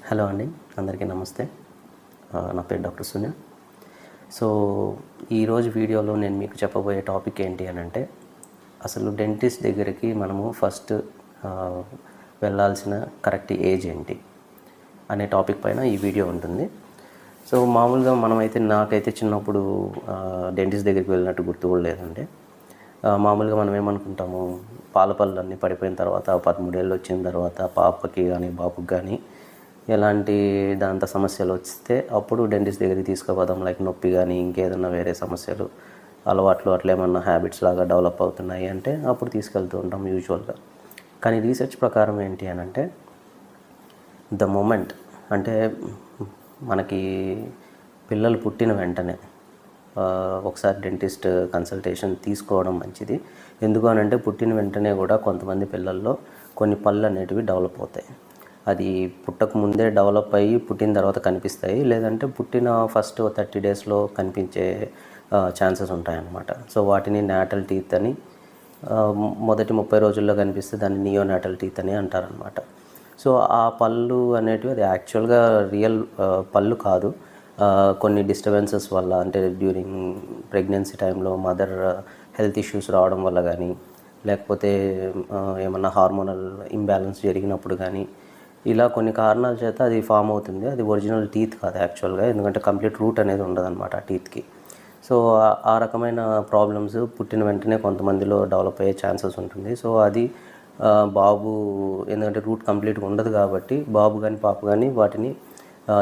Hello అండి, అందరికీ నమస్తే. నా పేరు డాక్టర్ సునీల్. సో ఈరోజు వీడియోలో నేను మీకు చెప్పబోయే టాపిక్ ఏంటి అని అంటే, అసలు డెంటిస్ట్ దగ్గరికి మనము ఫస్ట్ వెళ్ళాల్సిన కరెక్ట్ ఏజ్ ఏంటి అనే టాపిక్ పైన ఈ వీడియో ఉంటుంది. సో మామూలుగా నాకైతే చిన్నప్పుడు డెంటిస్ట్ దగ్గరికి వెళ్ళినట్టు గుర్తు కూడా లేదండి. మామూలుగా మనం ఏమనుకుంటాము, పాల పళ్ళు అన్నీ పడిపోయిన తర్వాత 13 ఏళ్ళు వచ్చిన తర్వాత పాపకి కానీ బాబుకి కానీ ఎలాంటి దాంతో సమస్యలు వస్తే అప్పుడు డెంటిస్ట్ దగ్గరికి తీసుకుపోదాం. లైక్ నొప్పి కానీ ఇంకేదన్నా వేరే సమస్యలు, అలవాట్లు అట్లా ఏమన్నా హ్యాబిట్స్ లాగా డెవలప్ అవుతున్నాయి అంటే అప్పుడు తీసుకెళ్తూ ఉంటాం యూజువల్గా. కానీ రీసెర్చ్ ప్రకారం ఏంటి అని అంటే, ద మూమెంట్ అంటే మనకి పిల్లలు పుట్టిన వెంటనే ఒకసారి డెంటిస్ట్ కన్సల్టేషన్ తీసుకోవడం మంచిది. ఎందుకు అని అంటే, పుట్టిన వెంటనే కూడా కొంతమంది పిల్లల్లో కొన్ని పళ్ళు అనేటివి డెవలప్ అవుతాయి. అది పుట్టక ముందే డెవలప్ అయ్యి పుట్టిన తర్వాత కనిపిస్తాయి, లేదంటే పుట్టిన ఫస్ట్ 30 డేస్లో కనిపించే ఛాన్సెస్ ఉంటాయన్నమాట. సో వాటిని నాటల్ టీత్ అని, మొదటి 30 రోజుల్లో కనిపిస్తే దాన్ని నియోనాటల్ టీత్ అని అంటారనమాట. సో ఆ పళ్ళు అనేటివి అది యాక్చువల్గా రియల్ పళ్ళు కాదు. కొన్ని డిస్టర్బెన్సెస్ వల్ల, అంటే డ్యూరింగ్ ప్రెగ్నెన్సీ టైంలో మదర్ హెల్త్ ఇష్యూస్ రావడం వల్ల కానీ, లేకపోతే ఏమన్నా హార్మోనల్ ఇంబ్యాలెన్స్ జరిగినప్పుడు కానీ, ఇలా కొన్ని కారణాల చేత అది ఫామ్ అవుతుంది. అది ఒరిజినల్ టీత్ కాదు యాక్చువల్గా, ఎందుకంటే కంప్లీట్ రూట్ అనేది ఉండదన్నమాట ఆ టీత్కి. సో ఆ రకమైన ప్రాబ్లమ్స్ పుట్టిన వెంటనే కొంతమందిలో డెవలప్ అయ్యే ఛాన్సెస్ ఉంటుంది. సో అది బాబు, ఎందుకంటే రూట్ కంప్లీట్గా ఉండదు కాబట్టి బాబు కానీ పాప కానీ వాటిని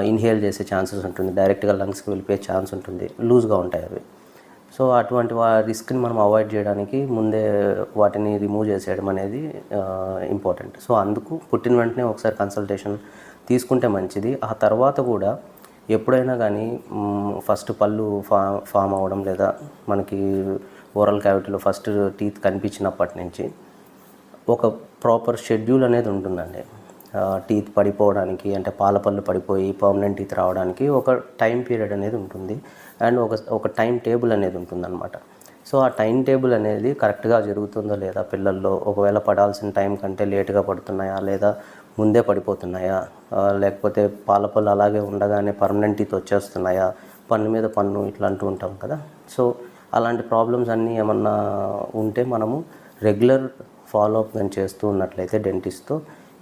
ఇన్హేల్ చేసే ఛాన్సెస్ ఉంటుంది, డైరెక్ట్గా లంగ్స్కి వెళ్ళిపోయే ఛాన్స్ ఉంటుంది, లూజ్గా ఉంటాయి అవి. సో అటువంటి రిస్క్ని మనం అవాయిడ్ చేయడానికి ముందే వాటిని రిమూవ్ చేసేయడం అనేది ఇంపార్టెంట్. సో అందుకు పుట్టిన వెంటనే ఒకసారి కన్సల్టేషన్ తీసుకుంటే మంచిది. ఆ తర్వాత కూడా ఎప్పుడైనా కానీ ఫస్ట్ పళ్ళు ఫామ్ అవ్వడం, లేదా మనకి ఓరల్ క్యావిటీలో ఫస్ట్ టీత్ కనిపించినప్పటి నుంచి ఒక ప్రాపర్ షెడ్యూల్ అనేది ఉంటుందండి. టీత్ పడిపోవడానికి, అంటే పాల పళ్ళు పడిపోయి పర్మనెంట్ టీత్ రావడానికి ఒక టైం పీరియడ్ అనేది ఉంటుంది, అండ్ ఒక టైం టేబుల్ అనేది ఉంటుందన్నమాట. సో ఆ టైం టేబుల్ అనేది కరెక్ట్గా జరుగుతుందో లేదా పిల్లల్లో, ఒకవేళ పడాల్సిన టైం కంటే లేటుగా పడుతున్నాయా, లేదా ముందే పడిపోతున్నాయా, లేకపోతే పాల పళ్ళు అలాగే ఉండగానే పర్మనెంట్ టీత్ వచ్చేస్తున్నాయా, పన్ను మీద పన్ను ఇట్లా అంటూ ఉంటాం కదా. సో అలాంటి ప్రాబ్లమ్స్ అన్నీ ఏమన్నా ఉంటే మనము రెగ్యులర్ ఫాలోఅప్ కానీ చేస్తూ ఉన్నట్లయితే డెంటిస్ట్తో,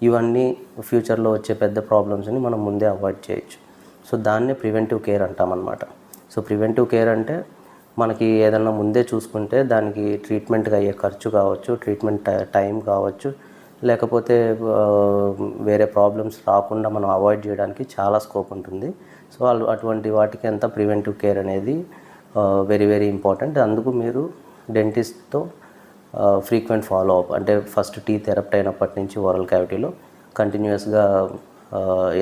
ఇవన్నీ ఫ్యూచర్లో వచ్చే పెద్ద ప్రాబ్లమ్స్ని మనం ముందే అవాయిడ్ చేయొచ్చు. సో దాన్నే ప్రివెంటివ్ కేర్ అంటామన్నమాట. సో ప్రివెంటివ్ కేర్ అంటే మనకి ఏదన్నా ముందే చూసుకుంటే దానికి ట్రీట్మెంట్కి అయ్యే ఖర్చు కావచ్చు, ట్రీట్మెంట్ టైం కావచ్చు, లేకపోతే వేరే ప్రాబ్లమ్స్ రాకుండా మనం అవాయిడ్ చేయడానికి చాలా స్కోప్ ఉంటుంది. సో అటువంటి వాటికి అంతా ప్రివెంటివ్ కేర్ అనేది వెరీ వెరీ ఇంపార్టెంట్. అందుకు మీరు డెంటిస్ట్తో ఫ్రీక్వెంట్ ఫాలోఅప్, అంటే ఫస్ట్ టీత్ ఎరప్ట్ అయినప్పటి నుంచి ఓరల్ క్యావిటీలో కంటిన్యూస్గా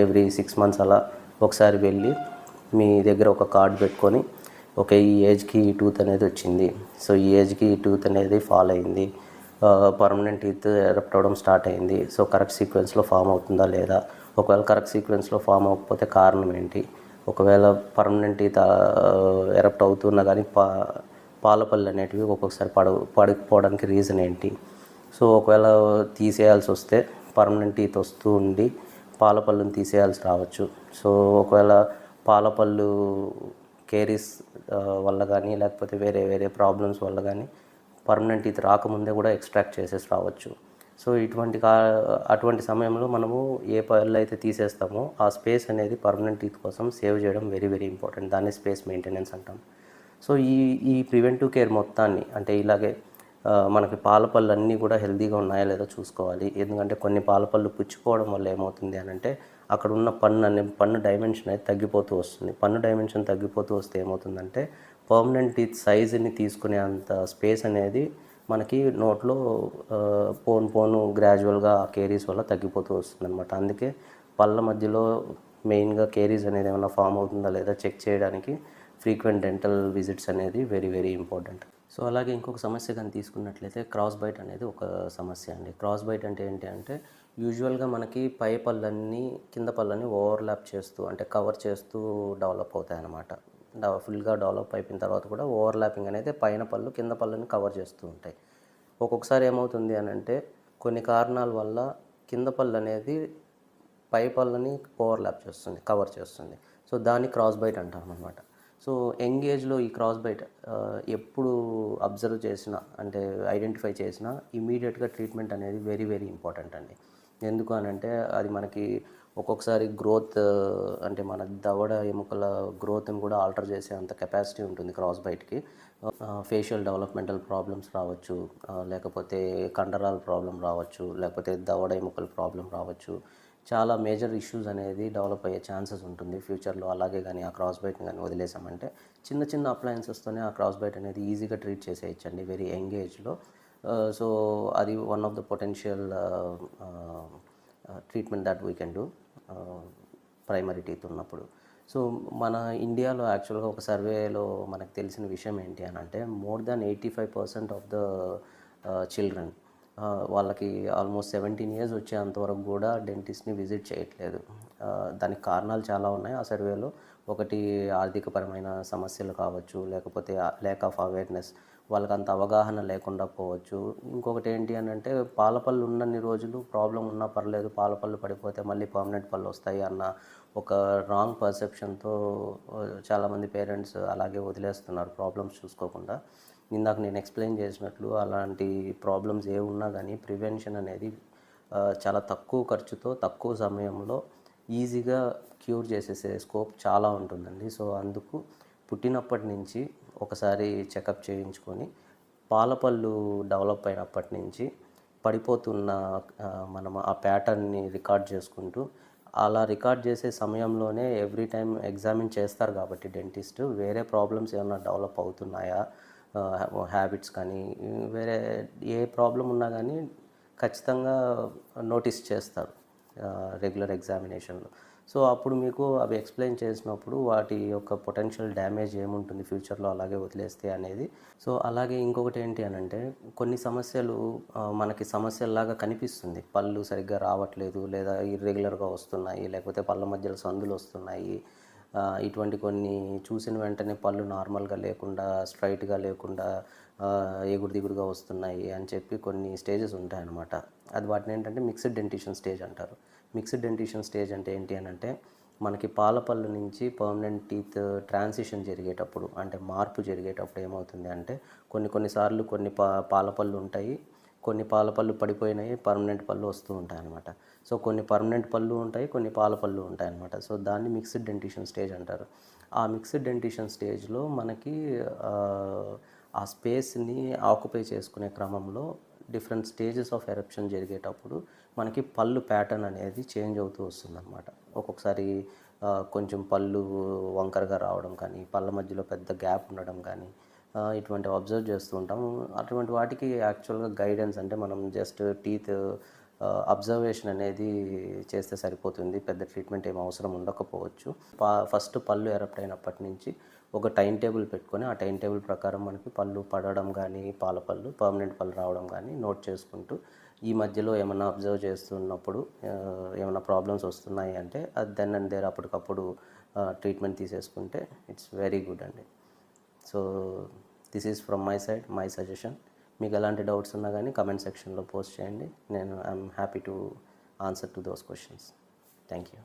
ఎవ్రీ 6 months అలా ఒకసారి వెళ్ళి మీ దగ్గర ఒక కార్డ్ పెట్టుకొని, ఓకే ఈ ఏజ్కి ఈ టూత్ అనేది వచ్చింది, సో ఈ ఏజ్కి ఈ టూత్ అనేది ఫాల్ అయింది, పర్మనెంట్ టీత్ ఎరప్ట్ అవ్వడం స్టార్ట్ అయింది, సో కరెక్ట్ సీక్వెన్స్లో ఫామ్ అవుతుందా లేదా, ఒకవేళ కరెక్ట్ సీక్వెన్స్లో ఫామ్ అవ్వకపోతే కారణం ఏంటి, ఒకవేళ పర్మనెంట్ టీత్ ఎరప్ట్ అవుతున్నా కానీ పాల పళ్ళు అనేటివి ఒక్కొక్కసారి పడకపోవడానికి రీజన్ ఏంటి. సో ఒకవేళ తీసేయాల్సి వస్తే పర్మనెంట్ టీత్ వస్తూ ఉండి పాల పళ్ళుని తీసేయాల్సి రావచ్చు. సో ఒకవేళ పాల పళ్ళు కేరీస్ వల్ల కానీ, లేకపోతే వేరే వేరే ప్రాబ్లమ్స్ వల్ల కానీ పర్మనెంట్ టీత్ రాకముందే కూడా ఎక్స్ట్రాక్ట్ చేసేసి రావచ్చు. సో అటువంటి సమయంలో మనము ఏ పళ్ళు అయితే తీసేస్తామో ఆ స్పేస్ అనేది పర్మనెంట్ టీత్ కోసం సేవ్ చేయడం వెరీ వెరీ ఇంపార్టెంట్. దాన్ని స్పేస్ మెయింటెనెన్స్ అంటాం. సో ఈ ప్రివెంటివ్ కేర్ మొత్తాన్ని, అంటే ఇలాగే మనకి పాల పళ్ళు అన్నీ కూడా హెల్తీగా ఉన్నాయా లేదా చూసుకోవాలి. ఎందుకంటే కొన్ని పాల పళ్ళు పుచ్చిపోవడం వల్ల ఏమవుతుంది అని అంటే, అక్కడ ఉన్న పన్ను డైమెన్షన్ అయితే తగ్గిపోతూ వస్తుంది. పన్ను డైమెన్షన్ తగ్గిపోతూ వస్తే ఏమవుతుందంటే, పర్మనెంట్ టీత్ సైజుని తీసుకునే అంత స్పేస్ అనేది మనకి నోట్లో పోను గ్రాడ్యువల్గా ఆ కేరీస్ వల్ల తగ్గిపోతూ వస్తుంది అనమాట. అందుకే పళ్ళ మధ్యలో మెయిన్గా కేరీస్ అనేది ఏమైనా ఫామ్ అవుతుందా లేదా చెక్ చేయడానికి ఫ్రీక్వెంట్ డెంటల్ విజిట్స్ అనేది వెరీ వెరీ ఇంపార్టెంట్. సో అలాగే ఇంకొక సమస్య కానీ తీసుకున్నట్లయితే క్రాస్ బైట్ అనేది ఒక సమస్య అండి. క్రాస్ బైట్ అంటే ఏంటి అంటే, యూజువల్గా మనకి పై పళ్ళన్నీ కింద పళ్ళని ఓవర్లాప్ చేస్తూ, అంటే కవర్ చేస్తూ డెవలప్ అవుతాయి అన్నమాట. ఫుల్గా డెవలప్ అయిపోయిన తర్వాత కూడా ఓవర్లాపింగ్ అనేది పైన పళ్ళు కింద పళ్ళని కవర్ చేస్తూ ఉంటాయి. ఒక్కొక్కసారి ఏమవుతుంది అని అంటే, కొన్ని కారణాల వల్ల కింద పళ్ళు అనేది పై పళ్ళని కవర్ చేస్తుంది. సో దాన్ని క్రాస్ బైట్ అంటామన్నమాట. సో యంగ్ ఏజ్‌లో ఈ క్రాస్ బైట్ ఎప్పుడు అబ్జర్వ్ చేసినా అంటే ఐడెంటిఫై చేసినా ఇమ్మీడియేట్‌గా ట్రీట్మెంట్ అనేది వెరీ వెరీ ఇంపార్టెంట్ అండి. ఎందుకు అనంటే అది మనకి ఒక్కొక్కసారి గ్రోత్ అంటే మన దవడ ఎముకల గ్రోత్‌ని కూడా ఆల్టర్ చేసే అంత కెపాసిటీ ఉంటుంది క్రాస్ బైట్‌కి. ఫేషియల్ డెవలప్‌మెంటల్ ప్రాబ్లమ్స్ రావచ్చు, లేకపోతే కండరాల ప్రాబ్లమ్ రావచ్చు, లేకపోతే దవడ ఎముకల ప్రాబ్లమ్ రావచ్చు. చాలా మేజర్ ఇష్యూస్ అనేది డెవలప్ అయ్యే ఛాన్సెస్ ఉంటుంది ఫ్యూచర్‌లో. అలాగే గానీ ఆ క్రాస్ బైట్‌ని గానీ వదిలేసామంటే చిన్న చిన్న అప్లయన్సెస్తోనే ఆ క్రాస్ బైట్ అనేది ఈజీగా ట్రీట్ చేసేయొచ్చండి వెరీ యంగ్ ఏజ్‌లో. సో అది one of the potential treatment that we can do primary teeth ఉన్నప్పుడు. సో మన ఇండియాలో యాక్చువల్గా ఒక సర్వేలో మనకు తెలిసిన విషయం ఏంటి అని అంటే more than 85% of the children వాళ్ళకి ఆల్మోస్ట్ 17 ఇయర్స్ వచ్చేంతవరకు కూడా డెంటిస్ట్ని విజిట్ చేయట్లేదు. దానికి కారణాలు చాలా ఉన్నాయి ఆ సర్వేలో. ఒకటి ఆర్థికపరమైన సమస్యలు కావచ్చు, లేకపోతే ల్యాక్ ఆఫ్ అవేర్నెస్, వాళ్ళకి అంత అవగాహన లేకుండా పోవచ్చు. ఇంకొకటి ఏంటి అని అంటే పాలపళ్ళు ఉన్నన్ని రోజులు ప్రాబ్లం ఉన్నా పర్లేదు, పాలపళ్ళు పడిపోతే మళ్ళీ పర్మనెంట్ పళ్ళు వస్తాయి అన్న ఒక రాంగ్ పర్సెప్షన్తో చాలామంది పేరెంట్స్ అలాగే వదిలేస్తున్నారు ప్రాబ్లమ్స్ చూసుకోకుండా. ఇందాక నేను ఎక్స్ప్లెయిన్ చేసినట్లు అలాంటి ప్రాబ్లమ్స్ ఏ ఉన్నా కానీ ప్రివెన్షన్ అనేది చాలా తక్కువ ఖర్చుతో తక్కువ సమయంలో ఈజీగా క్యూర్ చేసేసే స్కోప్ చాలా ఉంటుందండి. సో అందుకు పుట్టినప్పటి నుంచి ఒకసారి చెకప్ చేయించుకొని పాలపళ్ళు డెవలప్ అయినప్పటి నుంచి పడిపోతున్న మనం ఆ ప్యాటర్న్ని రికార్డ్ చేసుకుంటూ అలా రికార్డ్ చేసే సమయంలోనే ఎవ్రీ టైం ఎగ్జామిన్ చేస్తారు కాబట్టి డెంటిస్ట్ వేరే ప్రాబ్లమ్స్ ఏమైనా డెవలప్ అవుతున్నాయా, హ్యాబిట్స్ కానీ వేరే ఏ ప్రాబ్లం ఉన్నా కానీ ఖచ్చితంగా నోటీస్ చేస్తారు రెగ్యులర్ ఎగ్జామినేషన్లో. సో అప్పుడు మీకు అవి ఎక్స్ప్లెయిన్ చేసినప్పుడు వాటి యొక్క పొటెన్షియల్ డ్యామేజ్ ఏముంటుంది ఫ్యూచర్లో అలాగే వదిలేస్తే అనేది. సో అలాగే ఇంకొకటి ఏంటి అని అంటే కొన్ని సమస్యలు మనకి సమస్యల్లాగా కనిపిస్తుంది. పళ్ళు సరిగ్గా రావట్లేదు, లేదా ఇర్రెగ్యులర్గా వస్తున్నాయి, లేకపోతే పళ్ళ మధ్యలో సందులు వస్తున్నాయి. ఇటువంటి కొన్ని చూసిన వెంటనే పళ్ళు నార్మల్గా లేకుండా, స్ట్రైట్గా లేకుండా ఎగుడు దిగుడుగా వస్తున్నాయి అని చెప్పి కొన్ని స్టేజెస్ ఉంటాయన్నమాట. అది వాటిని ఏంటంటే మిక్స్డ్ డెంటిషన్ స్టేజ్ అంటారు. మిక్స్డ్ డెంటిషన్ స్టేజ్ అంటే ఏంటి అని అంటే మనకి పాలపళ్ళు నుంచి పర్మనెంట్ టీత్ ట్రాన్సిషన్ జరిగేటప్పుడు అంటే మార్పు జరిగేటప్పుడు ఏమవుతుంది అంటే కొన్నిసార్లు కొన్ని పాలపళ్ళు ఉంటాయి, కొన్ని పాలపళ్ళు పడిపోయినాయి, పర్మనెంట్ పళ్ళు వస్తూ ఉంటాయన్నమాట. సో కొన్ని పర్మనెంట్ పళ్ళు ఉంటాయి, కొన్ని పాలపళ్ళు ఉంటాయన్నమాట. సో దాన్ని మిక్స్డ్ డెంటిషన్ స్టేజ్ అంటారు. ఆ మిక్స్డ్ డెంటిషన్ స్టేజ్లో మనకి ఆ స్పేస్ని ఆక్యుపై చేసుకునే క్రమంలో డిఫరెంట్ స్టేజెస్ ఆఫ్ ఎరప్షన్ జరిగేటప్పుడు మనకి పళ్ళు ప్యాటర్న్ అనేది చేంజ్ అవుతూ వస్తుందన్నమాట. ఒక్కొక్కసారి కొంచెం పళ్ళు వంకరగా రావడం కానీ, పళ్ళ మధ్యలో పెద్ద గ్యాప్ ఉండడం కానీ ఇటువంటివి అబ్జర్వ్ చేస్తూ ఉంటాం. అటువంటి వాటికి యాక్చువల్గా గైడెన్స్ అంటే మనం జస్ట్ టీత్ అబ్జర్వేషన్ అనేది చేస్తే సరిపోతుంది. పెద్ద ట్రీట్మెంట్ ఏం అవసరం ఉండకపోవచ్చు. ఫస్ట్ పళ్ళు ఎరప్ట్ అయినప్పటి నుంచి ఒక టైం టేబుల్ పెట్టుకొని ఆ టైం టేబుల్ ప్రకారం మనకి పళ్ళు పడడం కానీ, పాలపళ్ళు పర్మనెంట్ పళ్ళు రావడం కానీ నోట్ చేసుకుంటూ ఈ మధ్యలో ఏమన్నా అబ్జర్వ్ చేస్తున్నప్పుడు ఏమైనా ప్రాబ్లమ్స్ వస్తున్నాయి అంటే అది దెన్ అండ్ దేర్ అప్పటికప్పుడు ట్రీట్మెంట్ తీసేసుకుంటే ఇట్స్ వెరీ గుడ్ అండి. So this is from my side, my suggestion. మీకు ఎలాంటి డౌట్స్ ఉన్నా కానీ కమెంట్ సెక్షన్లో పోస్ట్ చేయండి. I'm happy to answer to those questions. Thank you.